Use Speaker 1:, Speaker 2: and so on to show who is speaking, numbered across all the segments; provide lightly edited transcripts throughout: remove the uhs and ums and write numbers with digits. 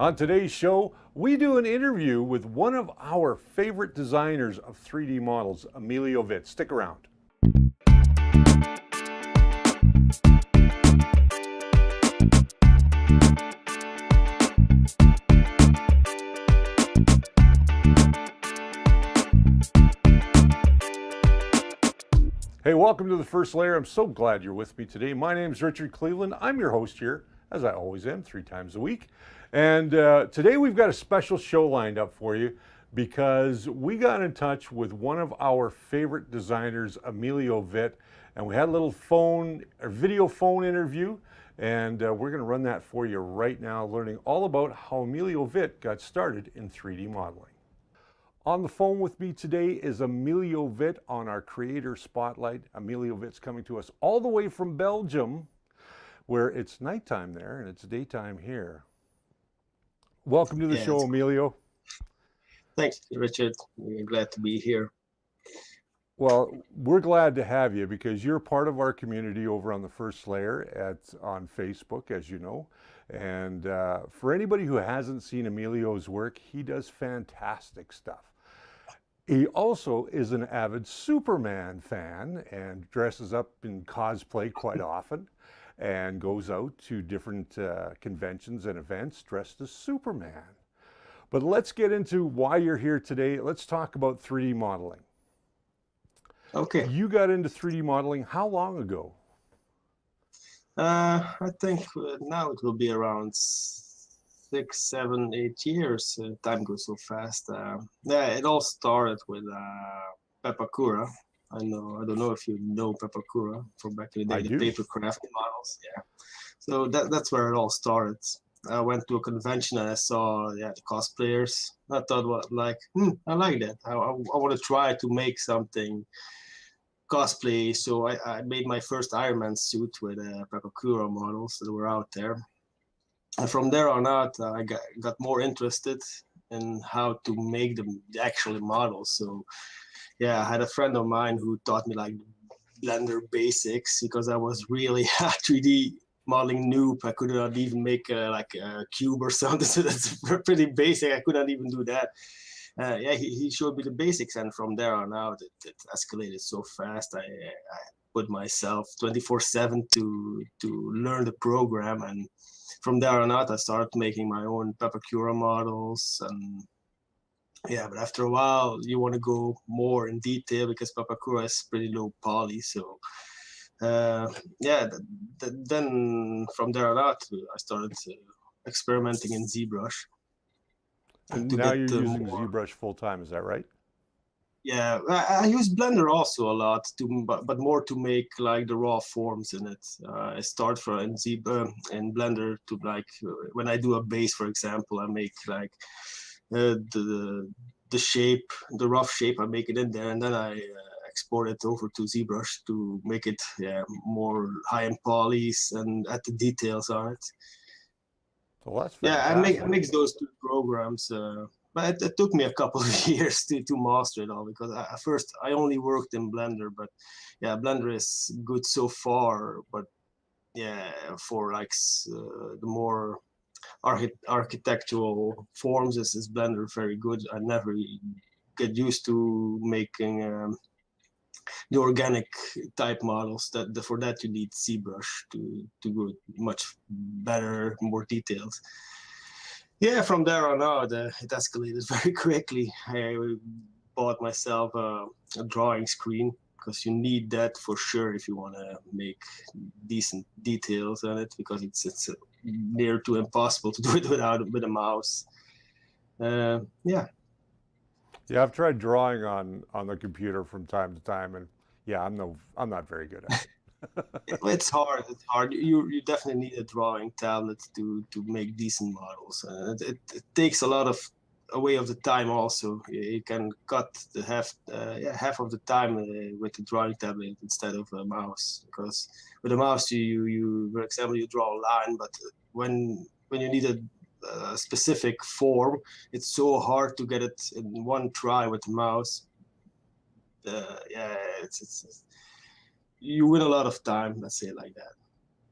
Speaker 1: On today's show, we do an interview with one of our favorite designers of 3D models, Emilio Vit. Stick around. Hey, welcome to The First Layer. I'm so glad you're with me today. My name is Richard Cleveland. I'm your host here, as I always am, 3 times a week. And today we've got a special show lined up for you because we got in touch with one of our favorite designers, Emilio Vit, and we had a little video phone interview, and we're going to run that for you right now, learning all about how Emilio Vit got started in 3D modeling. On the phone with me today is Emilio Vit on our Creator Spotlight. Emilio Vit's coming to us all the way from Belgium, where it's nighttime there and it's daytime here. Welcome to the show, Emilio.
Speaker 2: Thanks, Richard. We're glad to be here.
Speaker 1: Well, we're glad to have you because you're part of our community over on The First Layer on Facebook, as you know. And for anybody who hasn't seen Emilio's work, he does fantastic stuff. He also is an avid Superman fan and dresses up in cosplay quite often and goes out to different conventions and events dressed as Superman. But let's get into why you're here today. Let's talk about 3D modeling.
Speaker 2: Okay.
Speaker 1: You got into 3D modeling how long ago?
Speaker 2: I think now it will be around 6, 7, 8 years. Time goes so fast. Yeah, it all started with Pepakura. I don't know if you know Pepakura from back in the day, the paper crafting models. Yeah. So that's where it all started. I went to a convention and I saw the cosplayers. I thought, I like that. I want to try to make something cosplay. So I made my first Iron Man suit with Pepakura models that were out there. And from there on out, I got more interested in how to make the actual models. So yeah, I had a friend of mine who taught me like Blender basics because I was really 3D modeling noob. I could not even make like a cube or something. So that's pretty basic. I could not even do that. Yeah, he showed me the basics, and from there on out, it escalated so fast. I put myself 24/7 to learn the program, and from there on out, I started making my own Pepakura models. And yeah, but after a while, you want to go more in detail because Pepakura is pretty low poly. So yeah, then from there on out, I started experimenting in ZBrush.
Speaker 1: And now you're using ZBrush full time, is that right?
Speaker 2: Yeah, I use Blender also a lot, but more to make like the raw forms in it. I start in Blender to like when I do a base, for example, I make like the shape, the rough shape. I make it in there, and then I export it over to ZBrush to make it more high-end polys and add the details on it.
Speaker 1: Well, that's
Speaker 2: fantastic. I mix those two programs. But it took me a couple of years to master it all because at first I only worked in Blender, but yeah, Blender is good so far. But yeah, for like the more architectural forms, is Blender very good. I never get used to making the organic type models. For that you need ZBrush to go much better, more detailed. Yeah, from there on out, it escalated very quickly. I bought myself a drawing screen because you need that for sure if you want to make decent details on it, because it's near to impossible to do it with a mouse. Yeah.
Speaker 1: Yeah, I've tried drawing on the computer from time to time, and yeah, I'm not very good at it.
Speaker 2: It's hard. It's hard. You definitely need a drawing tablet to make decent models. It takes a lot away of the time. Also, you can cut the half of the time with the drawing tablet instead of a mouse. Because with a mouse, you for example, you draw a line, but when you need a specific form, it's so hard to get it in one try with the mouse. Yeah, it's you win a lot of time, let's say it like that.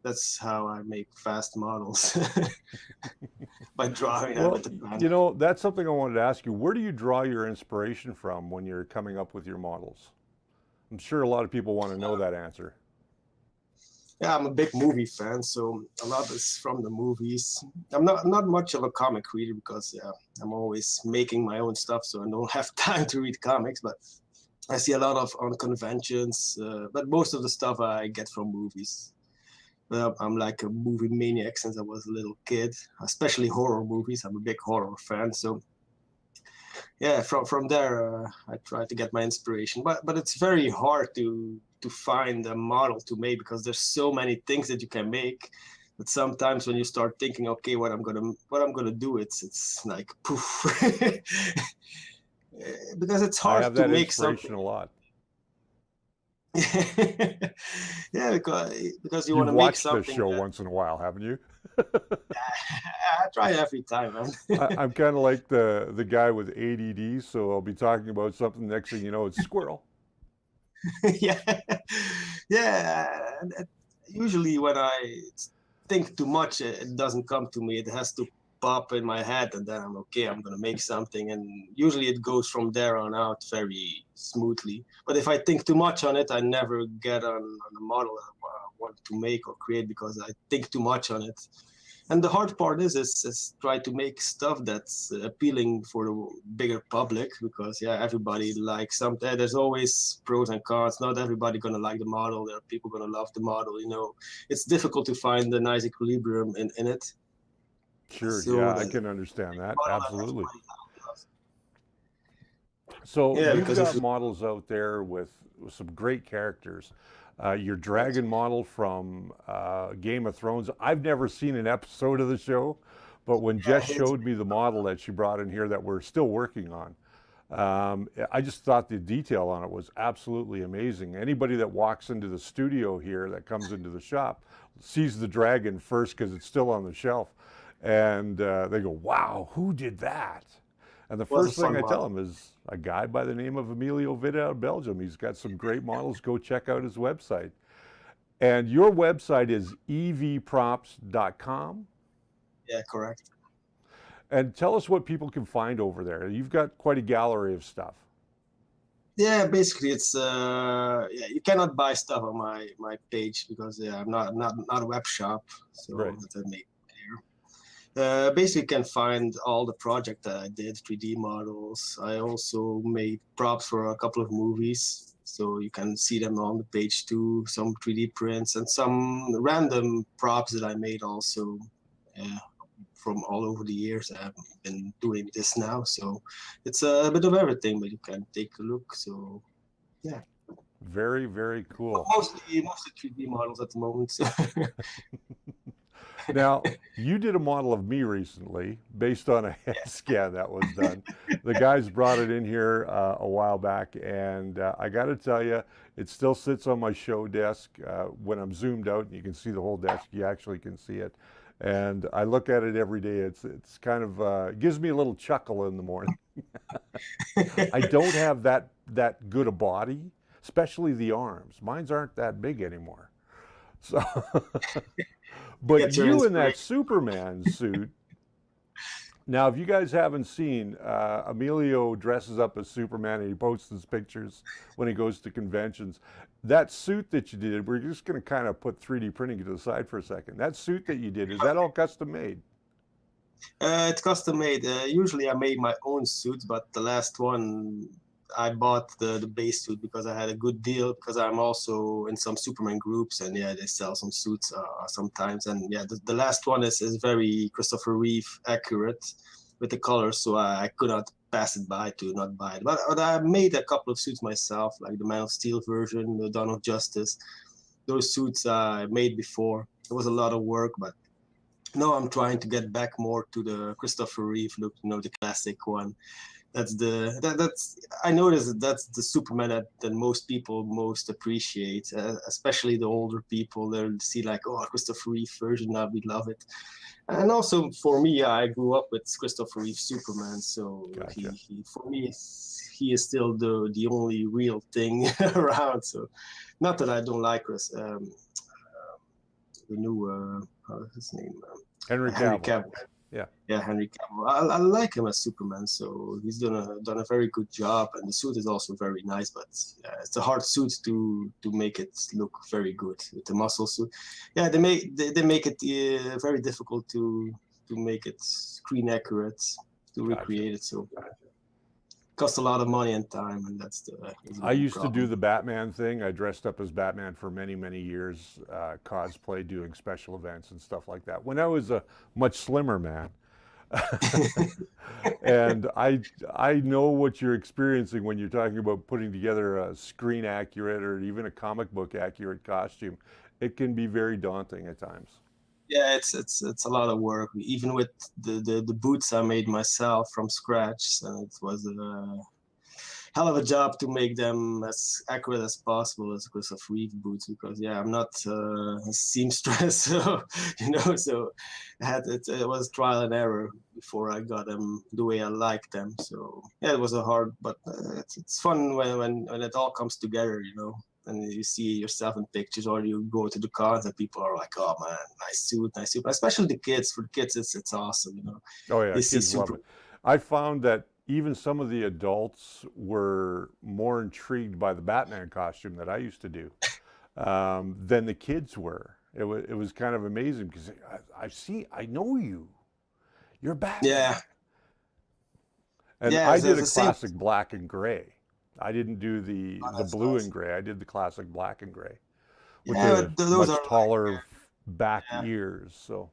Speaker 2: that's how I make fast models by drawing them
Speaker 1: Well,
Speaker 2: with the pen.
Speaker 1: you know, that's something I wanted to ask you. Where do you draw your inspiration from when you're coming up with your models? I'm sure a lot of people want to know that answer.
Speaker 2: Yeah, I'm a big movie fan, so a lot is from the movies. I'm not much of a comic reader because yeah, I'm always making my own stuff, so I don't have time to read comics. But I see a lot of on conventions, but most of the stuff I get from movies. I'm like a movie maniac since I was a little kid, especially horror movies. I'm a big horror fan, so yeah, from there I try to get my inspiration. But it's very hard to find a model to make because there's so many things that you can make. But sometimes when you start thinking, okay, what I'm gonna do, it's like poof, because it's
Speaker 1: I
Speaker 2: hard
Speaker 1: have
Speaker 2: to
Speaker 1: that
Speaker 2: make something.
Speaker 1: inspiration a lot.
Speaker 2: Yeah, because you want
Speaker 1: You've
Speaker 2: to make
Speaker 1: watched this
Speaker 2: something
Speaker 1: show
Speaker 2: that
Speaker 1: once in a while, haven't you?
Speaker 2: I try every time, man.
Speaker 1: I'm kind of like the guy with ADD, so I'll be talking about something. Next thing you know, it's squirrel.
Speaker 2: Yeah, yeah. Usually, when I think too much, it doesn't come to me. It has to pop in my head, and then I'm okay. I'm gonna make something, and usually it goes from there on out very smoothly. But if I think too much on it, I never get on the model I want to make or create because I think too much on it. And the hard part is try to make stuff that's appealing for the bigger public because yeah, everybody likes something. There's always pros and cons. Not everybody gonna like the model. There are people gonna love the model. You know, it's difficult to find a nice equilibrium in it.
Speaker 1: Sure,
Speaker 2: So
Speaker 1: yeah, I
Speaker 2: the
Speaker 1: can understand that.
Speaker 2: model that
Speaker 1: Absolutely.
Speaker 2: everybody loves.
Speaker 1: So
Speaker 2: Yeah,
Speaker 1: you've
Speaker 2: because if
Speaker 1: got
Speaker 2: you
Speaker 1: models out there with some great characters. Your dragon model from Game of Thrones. I've never seen an episode of the show, but when
Speaker 2: yeah,
Speaker 1: Jess showed me the model that she brought in here that we're still working on, I just thought the detail on it was absolutely amazing. Anybody that walks into the studio here that comes into the shop sees the dragon first because it's still on the shelf. And they go, wow, who did that? And the
Speaker 2: was a
Speaker 1: first thing
Speaker 2: fun
Speaker 1: I tell
Speaker 2: model.
Speaker 1: them is a guy by the name of Emilio Vit out of Belgium. He's got some great models. Go check out his website. And your website is evprops.com.
Speaker 2: Yeah, correct.
Speaker 1: And tell us what people can find over there. You've got quite a gallery of stuff.
Speaker 2: Yeah, basically it's yeah, you cannot buy stuff on my page because yeah, I'm not a web shop, so
Speaker 1: Right.
Speaker 2: that make clear. Basically, you can find all the project that I did, 3D models. I also made props for a couple of movies, so you can see them on the page too. Some 3D prints and some random props that I made also. Yeah, from all over the years. I've been doing this now, so it's a bit of everything, but you can take a look. So yeah,
Speaker 1: Very, very cool.
Speaker 2: mostly 3D models at the moment.
Speaker 1: Now, you did a model of me recently based on a head scan that was done. The guys brought it in here a while back, and I got to tell you, it still sits on my show desk. When I'm zoomed out and you can see the whole desk, you actually can see it. And I look at it every day. It's kind of it gives me a little chuckle in the morning. I don't have that good a body, especially the arms. Mine's aren't that big anymore. So, but
Speaker 2: Get your
Speaker 1: you in that
Speaker 2: inspiration.
Speaker 1: Superman suit. Now, if you guys haven't seen, Emilio dresses up as Superman and he posts his pictures when he goes to conventions. That suit that you did, we're just going to kind of put 3D printing to the side for a second. That suit that you did, is that all custom made?
Speaker 2: It's custom made. Usually I made my own suits, but the last one I bought the base suit because I had a good deal because I'm also in some Superman groups and yeah, they sell some suits sometimes. And yeah, the last one is very Christopher Reeve accurate with the colors, so I could not pass it by to not buy it. But I made a couple of suits myself, like the Man of Steel version, the Dawn of Justice. Those suits I made before. It was a lot of work, but no, I'm trying to get back more to the Christopher Reeve look, the classic one. That's I noticed that's the Superman that most people most appreciate, especially the older people. They'll see like, oh, Christopher Reeve version, now we love it. And also for me, I grew up with Christopher Reeve Superman, so
Speaker 1: Gotcha.
Speaker 2: he for me he is still the only real thing around. So not that I don't like Chris. the new how's his name?
Speaker 1: Henry
Speaker 2: Henry
Speaker 1: Cavill.
Speaker 2: Cavill.
Speaker 1: Yeah.
Speaker 2: Yeah, Henry Cavill. I like him as Superman, so he's done a very good job, and the suit is also very nice. But yeah, it's a hard suit to make it look very good with the muscle suit. Yeah, they make it very difficult to make it screen accurate to
Speaker 1: Gotcha.
Speaker 2: recreate it. So it costs a lot of money and time, and that's the
Speaker 1: I
Speaker 2: main
Speaker 1: used to do
Speaker 2: problem.
Speaker 1: the Batman thing. I dressed up as Batman for many, many years, cosplay, doing special events and stuff like that. When I was a much slimmer man, and I know what you're experiencing when you're talking about putting together a screen accurate or even a comic book accurate costume. It can be very daunting at times.
Speaker 2: Yeah, it's a lot of work. Even with the boots I made myself from scratch, and it was a hell of a job to make them as accurate as possible as because of reef boots. Because yeah, I'm not a seamstress, so so it was trial and error before I got them the way I like them. So yeah, it was a hard, but it's fun when it all comes together, and you see yourself in pictures, or you go to the cons and people are like, "Oh man, nice suit." Especially the kids. For the kids, it's awesome.
Speaker 1: Oh yeah,
Speaker 2: They see
Speaker 1: kids love
Speaker 2: super.
Speaker 1: it. I found that even some of the adults were more intrigued by the Batman costume that I used to do than the kids were. It was kind of amazing because I know you. You're Batman.
Speaker 2: Yeah,
Speaker 1: And
Speaker 2: yeah,
Speaker 1: I
Speaker 2: it's
Speaker 1: did a
Speaker 2: the same.
Speaker 1: classic black and gray. I didn't do the
Speaker 2: Oh,
Speaker 1: the
Speaker 2: that's
Speaker 1: blue
Speaker 2: nice.
Speaker 1: and gray. I did the classic black and gray with
Speaker 2: Yeah,
Speaker 1: the
Speaker 2: but those are
Speaker 1: much
Speaker 2: like,
Speaker 1: taller back
Speaker 2: yeah.
Speaker 1: ears. So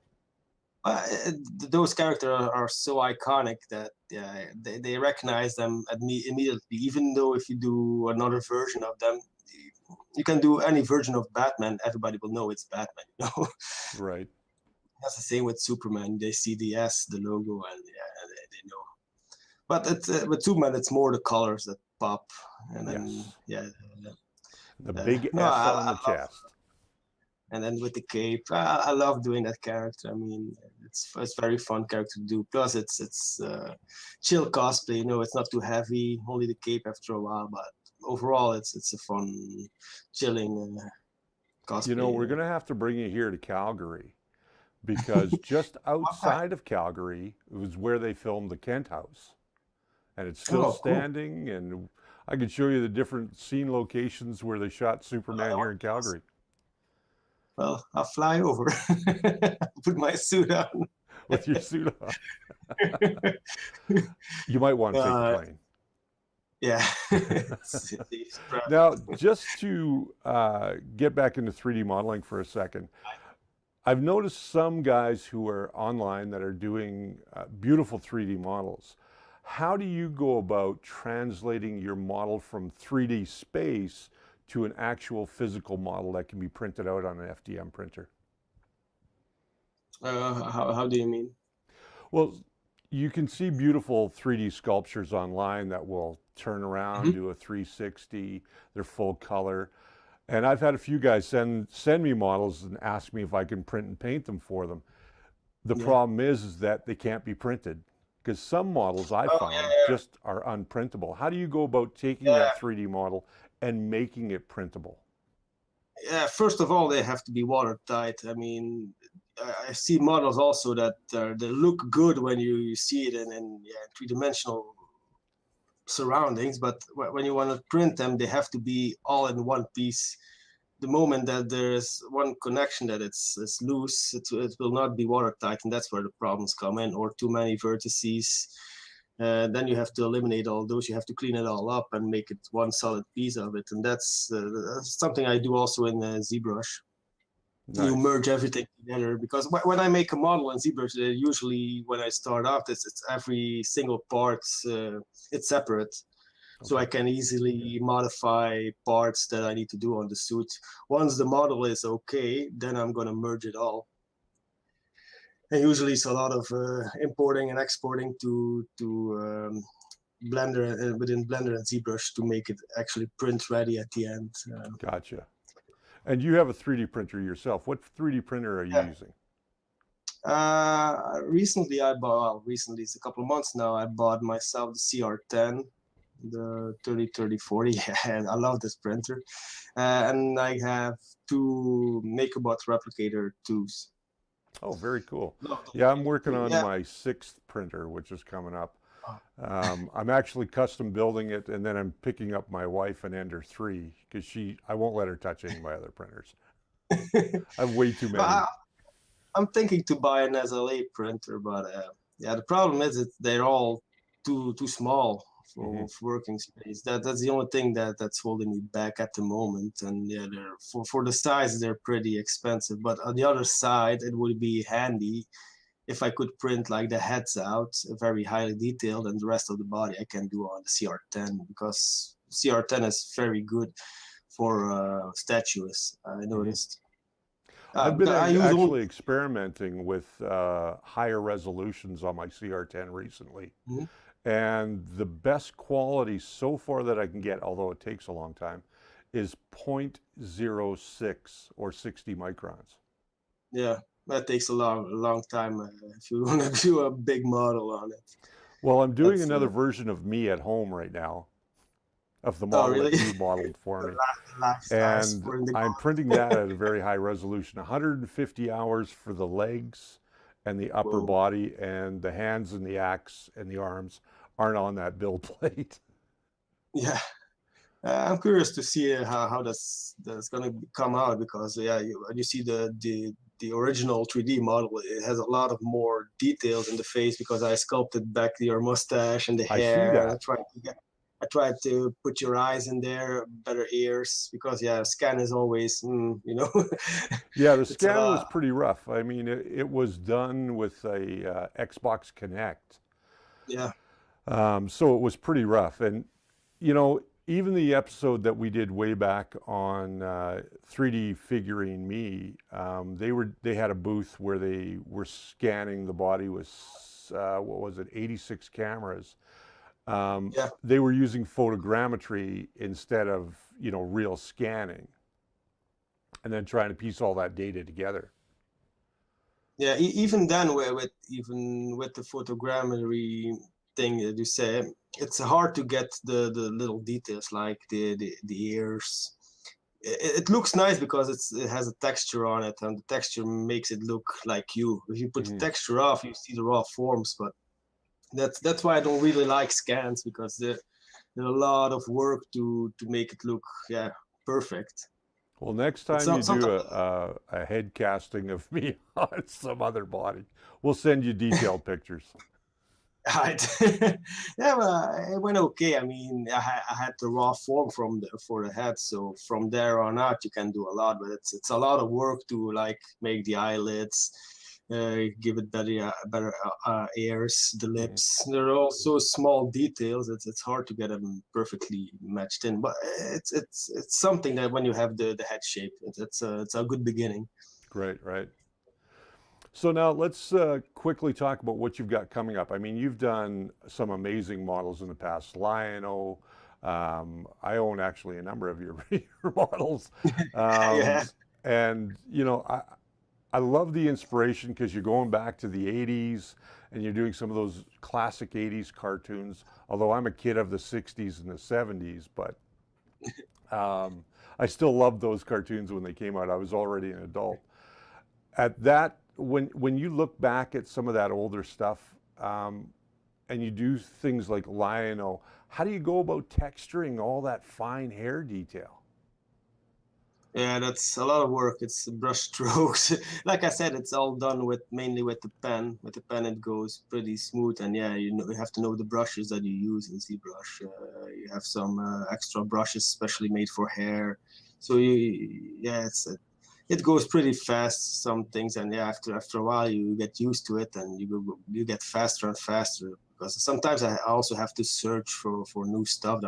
Speaker 2: Those characters are so iconic that yeah, they recognize them immediately. Even though if you do another version of them, you can do any version of Batman, everybody will know it's Batman.
Speaker 1: right.
Speaker 2: That's the same with Superman. They see the S, the logo, and yeah, they know. But with Superman, it's more the colors that pop, and then
Speaker 1: Yes.
Speaker 2: yeah,
Speaker 1: The big
Speaker 2: no,
Speaker 1: S
Speaker 2: I
Speaker 1: on the
Speaker 2: love.
Speaker 1: chest.
Speaker 2: And then with the cape, I love doing that character. I mean, it's very fun character to do. Plus, it's chill cosplay. It's not too heavy. Only the cape after a while, but overall, it's a fun, chilling
Speaker 1: We're
Speaker 2: cosplay.
Speaker 1: going to have to bring you here to Calgary because just
Speaker 2: Okay.
Speaker 1: outside of Calgary was where they filmed the Kent House. And it's still
Speaker 2: Oh, cool.
Speaker 1: standing. And I could show you the different scene locations where they shot Superman here in Calgary
Speaker 2: Well, I'll fly over, put my suit on.
Speaker 1: with your suit on. You might want to take the
Speaker 2: uh,
Speaker 1: plane.
Speaker 2: yeah.
Speaker 1: Now, just to get back into 3D modeling for a second, I've noticed some guys who are online that are doing beautiful 3D models. How do you go about translating your model from 3D space to an actual physical model that can be printed out on an FDM printer?
Speaker 2: How do you mean?
Speaker 1: Well, you can see beautiful 3D sculptures online that will turn around,
Speaker 2: Mhm.
Speaker 1: do a 360, they're full color. And I've had a few guys send me models and ask me if I can print and paint them for them. The
Speaker 2: Yeah.
Speaker 1: problem is that they can't be printed because some models I
Speaker 2: Oh
Speaker 1: found
Speaker 2: yeah,
Speaker 1: just are unprintable. How do you go about taking
Speaker 2: yeah.
Speaker 1: that 3D model and making it printable?
Speaker 2: Yeah, first of all, they have to be watertight. I mean, I see models also that they look good when you see it in yeah, three-dimensional surroundings, but when you want to print them, they have to be all in one piece. The moment that there's one connection that it's loose, it will not be watertight, and that's where the problems come in, or too many vertices. Then you have to eliminate all those. You have to clean it all up and make it one solid piece of it, and that's something I do also in ZBrush. You
Speaker 1: Nice.
Speaker 2: merge everything together because when I make a model in ZBrush, usually when I start off, it's every single part, it's separate. So
Speaker 1: Okay.
Speaker 2: I can easily modify parts that I need to do on the suit. Once the model is okay, then I'm gonna merge it all. And usually it's a lot of importing and exporting to Blender within Blender and ZBrush to make it actually print ready at the end.
Speaker 1: Gotcha. And you have a 3D printer yourself. What 3D printer are you
Speaker 2: Yeah.
Speaker 1: using?
Speaker 2: Recently I bought, well, recently it's a couple of months now, I bought myself the CR10. the 3040. And I love this printer. And I have 2 MakerBot Replicator 2s.
Speaker 1: Oh, very cool.
Speaker 2: Love those
Speaker 1: Yeah, I'm
Speaker 2: ones
Speaker 1: working
Speaker 2: too.
Speaker 1: on
Speaker 2: Yeah.
Speaker 1: my 6th printer, which is coming up.
Speaker 2: Oh,
Speaker 1: I'm actually custom building it, and then I'm picking up my wife an Ender 3 because I won't let her touch any of my other printers. I have way too
Speaker 2: But
Speaker 1: many.
Speaker 2: I'm thinking to buy an SLA printer, but yeah, the problem is that they're all too small
Speaker 1: Hmm.
Speaker 2: for working space. That's the only thing that's holding me back at the moment. And yeah, they're for the size they're pretty expensive. But on the other side, it would be handy if I could print like the heads out, very highly detailed, and the rest of the body I can do on the CR10 because CR10 is very good for statues. I
Speaker 1: Hmm.
Speaker 2: noticed.
Speaker 1: I've been
Speaker 2: Because I use only.
Speaker 1: actually experimenting with higher resolutions on my CR10 recently.
Speaker 2: Mhm.
Speaker 1: And the best quality so far that I can get, although it takes a long time, is 0.06 or 60 microns.
Speaker 2: Yeah, that takes a long time if you want to do a big model on it.
Speaker 1: Well, I'm doing
Speaker 2: That's
Speaker 1: another version of me at home right now, of the
Speaker 2: oh
Speaker 1: model
Speaker 2: really?
Speaker 1: that you modeled for
Speaker 2: The
Speaker 1: me.
Speaker 2: lifestyles
Speaker 1: And
Speaker 2: for in the
Speaker 1: I'm printing that at a very high resolution, 150 hours for the legs and the upper
Speaker 2: whoa.
Speaker 1: body, and the hands and the axe and the arms aren't on that build plate.
Speaker 2: Yeah, I'm curious to see how that's gonna come out because yeah, when you see the original 3D model, it has a lot of more details in the face because I sculpted back your mustache and the
Speaker 1: I see
Speaker 2: hair.
Speaker 1: that.
Speaker 2: I tried to put your eyes in there, better ears because yeah, scan is always
Speaker 1: Yeah, the
Speaker 2: it's a
Speaker 1: scan was
Speaker 2: lot.
Speaker 1: pretty rough. I mean, it was done with a Xbox Connect,
Speaker 2: Yeah,
Speaker 1: so it was pretty rough. And even the episode that we did way back on 3D figuring me, they had a booth where they were scanning the body with what was it, 86 cameras.
Speaker 2: yeah.
Speaker 1: They were using photogrammetry instead of real scanning, and then trying to piece all that data together.
Speaker 2: Yeah, even then, even with the photogrammetry thing that you say, it's hard to get the little details like the ears. It looks nice because it has a texture on it, and the texture makes it look like you. If you put the
Speaker 1: Hmm.
Speaker 2: texture off, you see the raw forms. But that's why I don't really like scans because there's a lot of work to make it look yeah perfect.
Speaker 1: Well, next
Speaker 2: It's
Speaker 1: time you
Speaker 2: not
Speaker 1: do
Speaker 2: sometimes.
Speaker 1: a head casting of me on some other body, we'll send you detailed pictures.
Speaker 2: Right. Yeah, but it went okay. I mean, I had the raw form for the head, so from there on out you can do a lot. But it's a lot of work to like make the eyelids, give it better ears, the
Speaker 1: Mhm.
Speaker 2: lips. There are also small details. It's hard to get them perfectly matched in, but it's something that when you have the head shape, it's a good beginning.
Speaker 1: Great, right? So now let's quickly talk about what you've got coming up. I mean, you've done some amazing models in the past. Lion-O, I own actually a number of your, your models. Um,
Speaker 2: Yeah.
Speaker 1: and, I love the inspiration because you're going back to the 80s and you're doing some of those classic 80s cartoons. Although I'm a kid of the 60s and the 70s, but I still loved those cartoons when they came out. I was already an adult. At that, when you look back at some of that older stuff, and you do things like Lion-O, how do you go about texturing all that fine hair detail?
Speaker 2: Yeah, that's a lot of work. It's brush strokes. Like I said, it's all done with mainly with the pen. With the pen, it goes pretty smooth. And yeah, you have to know the brushes that you use in ZBrush. You have some extra brushes specially made for hair. So yeah, it goes pretty fast. Some things, and yeah, after a while, you get used to it, and you get faster and faster. Because sometimes I also have to search for new stuff.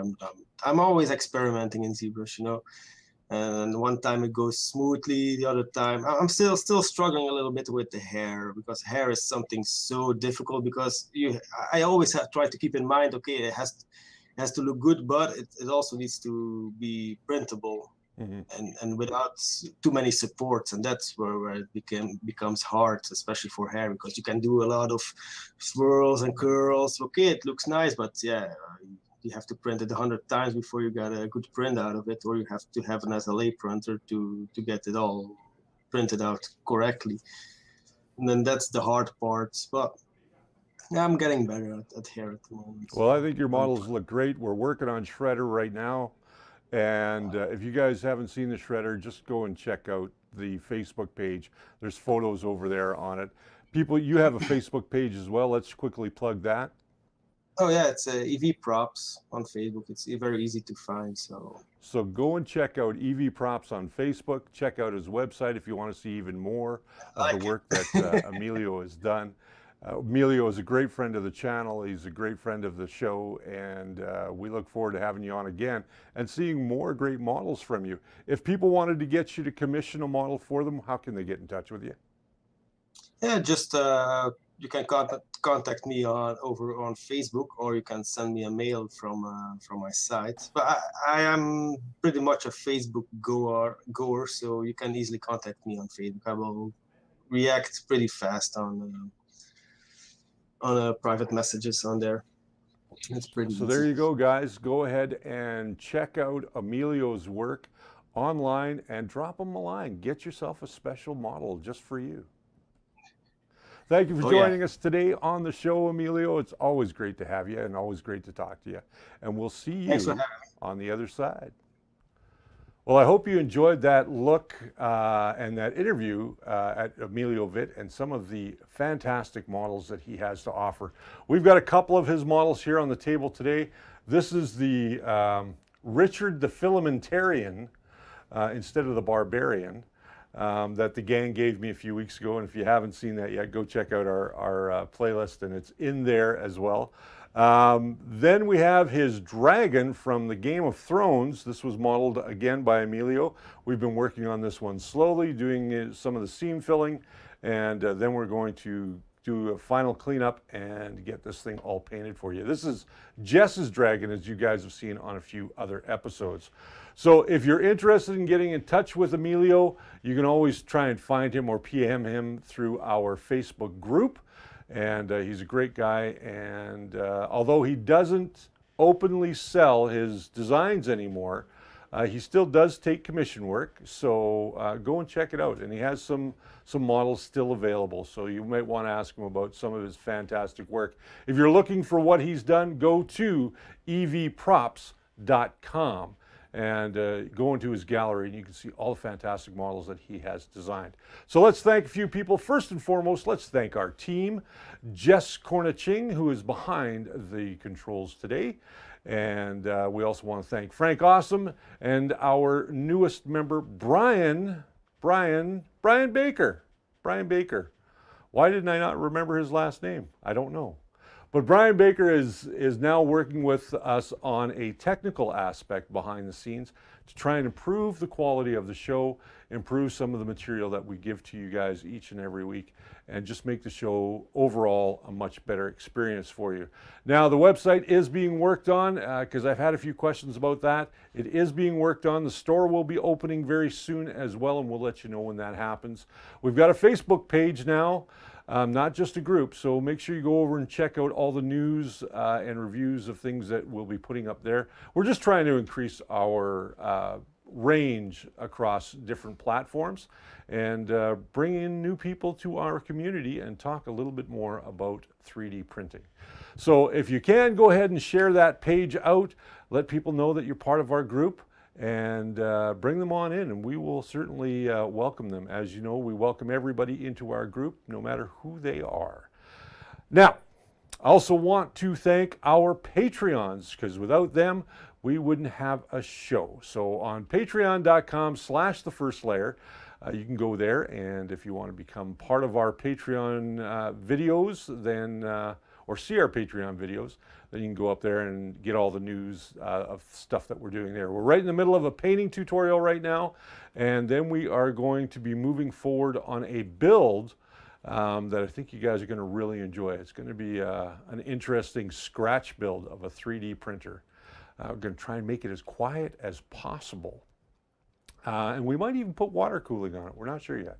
Speaker 2: I'm always experimenting in ZBrush. And one time it goes smoothly, the other time I'm still struggling a little bit with the hair because hair is something so difficult because I always have tried to keep in mind, okay, it has to look good, but it also needs to be printable
Speaker 1: Hmm.
Speaker 2: and without too many supports, and that's where it becomes hard, especially for hair, because you can do a lot of swirls and curls. Okay, it looks nice, but yeah, you have to print it 100 times before you get a good print out of it, or you have to have an SLA printer to get it all printed out correctly. And then that's the hard part. But yeah, I'm getting better at here at the moment.
Speaker 1: Well, I think your models look great. We're working on Shredder right now. And if you guys haven't seen the Shredder, just go and check out the Facebook page. There's photos over there on it. People, you have a Facebook page as well. Let's quickly plug that.
Speaker 2: Oh yeah, it's EV Props on Facebook. It's very easy to find.
Speaker 1: So go and check out EV Props on Facebook. Check out his website if you want to see even more of the work that Emilio has done. Emilio is a great friend of the channel. He's a great friend of the show, and we look forward to having you on again and seeing more great models from you. If people wanted to get you to commission a model for them, how can they get in touch with you?
Speaker 2: Yeah, just you can contact me over on Facebook, or you can send me a mail from my site. But I am pretty much a Facebook goer, so you can easily contact me on Facebook. I will react pretty fast on private messages on there. It's pretty
Speaker 1: So
Speaker 2: easy.
Speaker 1: there you go, guys. Go ahead and check out Emilio's work online and drop him a line. Get yourself a special model just for you. Thank you for joining us today on the show, Emilio. It's always great to have you and always great to talk to you. And we'll see you on the other side. Well, I hope you enjoyed that look and that interview at Emilio Vit and some of the fantastic models that he has to offer. We've got a couple of his models here on the table today. This is the Richard the Filamentarian instead of the Barbarian that the gang gave me a few weeks ago. And if you haven't seen that yet, go check out our playlist, and it's in there as well. Then we have his dragon from the Game of Thrones. This was modeled again by Emilio. We've been working on this one slowly, doing some of the seam filling, and then we're going to do a final cleanup and get this thing all painted for you. This is Jess's dragon, as you guys have seen on a few other episodes. So if you're interested in getting in touch with Emilio, you can always try and find him or PM him through our Facebook group. And he's a great guy, and although he doesn't openly sell his designs anymore, he still does take commission work, so go and check it out. And he has some models still available, so you might want to ask him about some of his fantastic work. If you're looking for what he's done, go to evprops.com and go into his gallery, and you can see all the fantastic models that he has designed. So let's thank a few people. First and foremost, let's thank our team, Jess Corniching, who is behind the controls today. And we also want to thank Frank Awesome and our newest member, Brian Baker. Brian Baker. Why didn't I not remember his last name? I don't know. But Brian Baker is now working with us on a technical aspect behind the scenes to try and improve the quality of the show, improve some of the material that we give to you guys each and every week, and just make the show overall a much better experience for you. Now, the website is being worked on because I've had a few questions about that. It is being worked on. The store will be opening very soon as well, and we'll let you know when that happens. We've got a Facebook page now. Not just a group, so make sure you go over and check out all the news and reviews of things that we'll be putting up there. We're just trying to increase our range across different platforms and bring in new people to our community and talk a little bit more about 3D printing. So if you can, go ahead and share that page out. Let people know that you're part of our group, and bring them on in, and we will certainly welcome them. As you know, we welcome everybody into our group, no matter who they are. Now, I also want to thank our Patreons, because without them, we wouldn't have a show. So on patreon.com/thefirstlayer, you can go there, and if you want to become part of our Patreon videos, then or see our Patreon videos, then you can go up there and get all the news of stuff that we're doing there. We're right in the middle of a painting tutorial right now, and then we are going to be moving forward on a build that I think you guys are going to really enjoy. It's going to be an interesting scratch build of a 3D printer. We're going to try and make it as quiet as possible. And we might even put water cooling on it. We're not sure yet.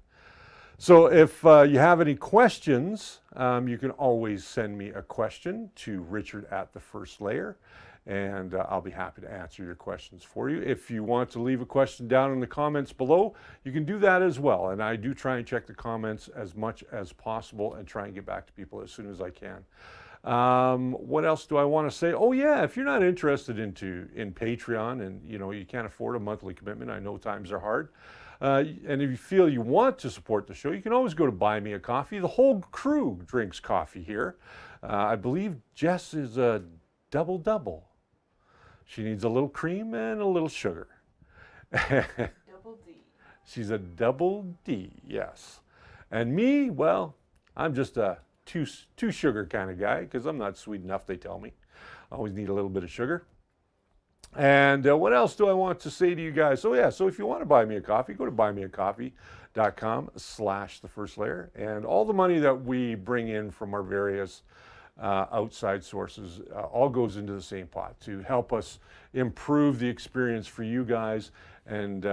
Speaker 1: So if you have any questions, you can always send me a question to Richard at The First Layer, and I'll be happy to answer your questions for you. If you want to leave a question down in the comments below, you can do that as well. And I do try and check the comments as much as possible and try and get back to people as soon as I can. What else do I want to say? Oh yeah, if you're not interested in Patreon and you can't afford a monthly commitment, I know times are hard. And if you feel you want to support the show, you can always go to Buy Me a Coffee. The whole crew drinks coffee here. I believe Jess is a double-double. She needs a little cream and a little sugar.
Speaker 3: Double D.
Speaker 1: She's a double D, yes. And me, well, I'm just a two sugar kind of guy because I'm not sweet enough, they tell me. I always need a little bit of sugar. And what else do I want to say to you guys? So yeah, so if you want to buy me a coffee, go to buymeacoffee.com/thefirstlayer. And all the money that we bring in from our various outside sources all goes into the same pot to help us improve the experience for you guys and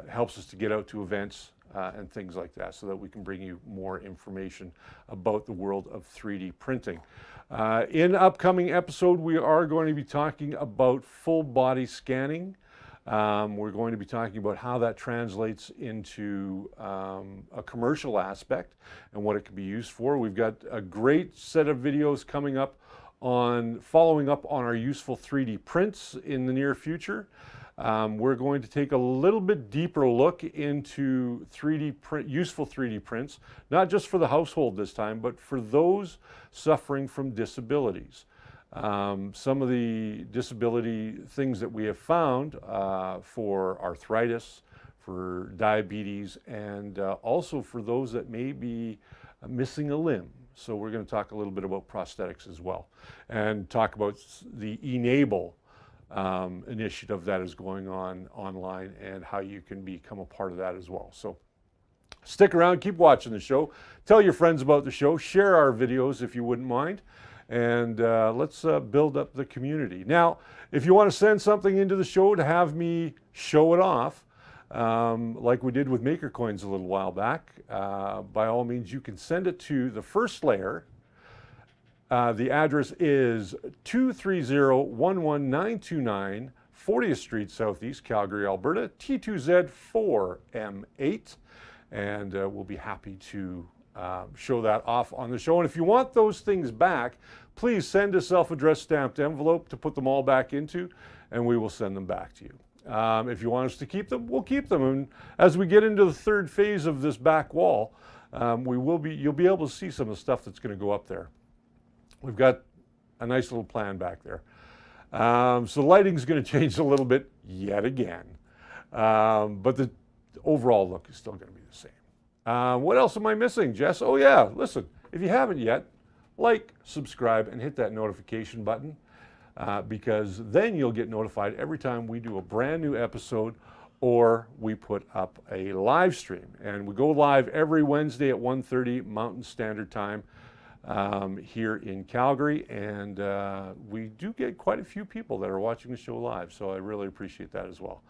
Speaker 1: helps us to get out to events and things like that so that we can bring you more information about the world of 3D printing. In upcoming episode, we are going to be talking about full body scanning. We're going to be talking about how that translates into a commercial aspect and what it can be used for. We've got a great set of videos coming up on following up on our useful 3D prints in the near future. We're going to take a little bit deeper look into useful 3D prints, not just for the household this time, but for those suffering from disabilities. Some of the disability things that we have found for arthritis, for diabetes, and also for those that may be missing a limb. So we're going to talk a little bit about prosthetics as well, and talk about the Enable initiative that is going on online and how you can become a part of that as well. So stick around, keep watching the show, tell your friends about the show, share our videos if you wouldn't mind, and let's build up the community. Now, if you want to send something into the show to have me show it off, like we did with Maker Coins a little while back, by all means you can send it to The First Layer. The address is 230-11929 40th Street Southeast, Calgary, Alberta, T2Z4M8. And we'll be happy to show that off on the show. And if you want those things back, please send a self-addressed stamped envelope to put them all back into, and we will send them back to you. If you want us to keep them, we'll keep them. And as we get into the third phase of this back wall, you'll be able to see some of the stuff that's going to go up there. We've got a nice little plan back there. So the lighting's going to change a little bit yet again. But the overall look is still going to be the same. What else am I missing, Jess? Oh yeah, listen, if you haven't yet, like, subscribe, and hit that notification button because then you'll get notified every time we do a brand new episode or we put up a live stream. And we go live every Wednesday at 1:30 Mountain Standard Time. Here in Calgary, and we do get quite a few people that are watching the show live, so I really appreciate that as well.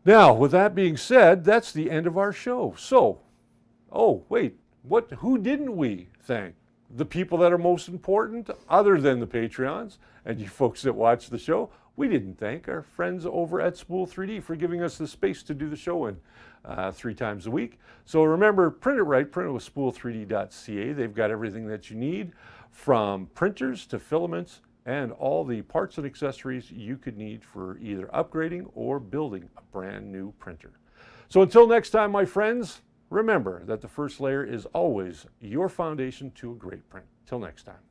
Speaker 1: Now, with that being said, that's the end of our show. So, oh wait, who didn't we thank? The people that are most important, other than the Patreons and you folks that watch the show. We didn't thank our friends over at Spool 3D for giving us the space to do the show in 3 times a week. So remember, print it right, print it with spool3d.ca. They've got everything that you need, from printers to filaments and all the parts and accessories you could need for either upgrading or building a brand new printer. So until next time, my friends, remember that the First Layer is always your foundation to a great print. Till next time.